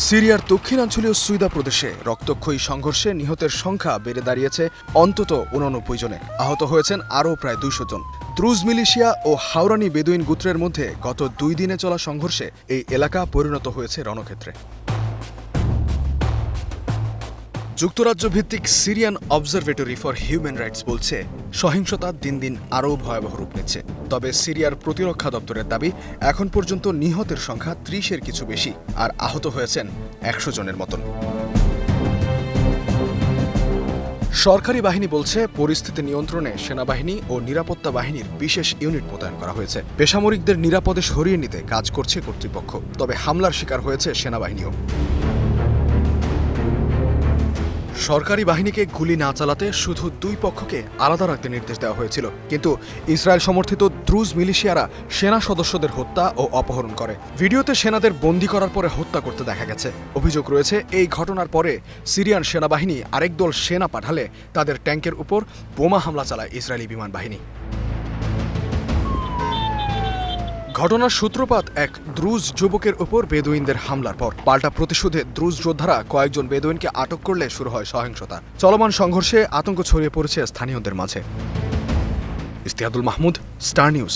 সিরিয়ার দক্ষিণাঞ্চলীয় সুইদা প্রদেশে রক্তক্ষয়ী সংঘর্ষে নিহতের সংখ্যা বেড়ে দাঁড়িয়েছে অন্তত ৮৯ জনে। আহত হয়েছেন আরও প্রায় ২০০ জন। দ্রুজ মিলিশিয়া ও হাওরানি বেদুইন গোত্রের মধ্যে গত ২ দিনে চলা সংঘর্ষে এই এলাকা পরিণত হয়েছে রণক্ষেত্রে। যুক্তরাজ্য ভিত্তিক Syrian observatory for human rights বলছে, সহিংসতা দিন দিন আরও ভয়াবহ রূপ নিচ্ছে। তবে সিরিয়ার প্রতিরক্ষা দপ্তরের দাবি, এখন পর্যন্ত নিহতের সংখ্যা ৩০-এর কিছু বেশি আর আহত হয়েছেন ১০০ জনের মতন। সরকারি বাহিনী বলছে, পরিস্থিতি নিয়ন্ত্রণে সেনাবাহিনী ও নিরাপত্তা বাহিনীর বিশেষ ইউনিট মোতায়েন করা হয়েছে। বেসামরিকদের নিরাপদে সরিয়ে নিতে কাজ করছে কর্তৃপক্ষ। তবে হামলার শিকার হয়েছে সেনাবাহিনীও। সরকারি বাহিনীকে গুলি না চালাতে শুধু দুই পক্ষকে আলাদা রাখতে নির্দেশ দেওয়া হয়েছিল, কিন্তু ইসরায়েল সমর্থিত দ্রুজ মিলিশিয়ারা সেনা সদস্যদের হত্যা ও অপহরণ করে। ভিডিওতে সেনাদের বন্দী করার পরে হত্যা করতে দেখা গেছে। অভিযোগ রয়েছে, এই ঘটনার পরে সিরিয়ান সেনাবাহিনী আরেক দল সেনা পাঠালে তাদের ট্যাঙ্কের উপর বোমা হামলা চালায় ইসরায়েলি বিমান বাহিনী। ঘটনার সূত্রপাত এক দ্রুজ যুবকের উপর বেদুইনদের হামলার পর। পাল্টা প্রতিশোধে দ্রুজ যোদ্ধারা কয়েকজন বেদুইনকে আটক করলে শুরু হয় সহিংসতা। চলমান সংঘর্ষে আতঙ্ক ছড়িয়ে পড়েছে স্থানীয়দের মাঝে। ইস্তিয়াদুল মাহমুদ, স্টার নিউজ।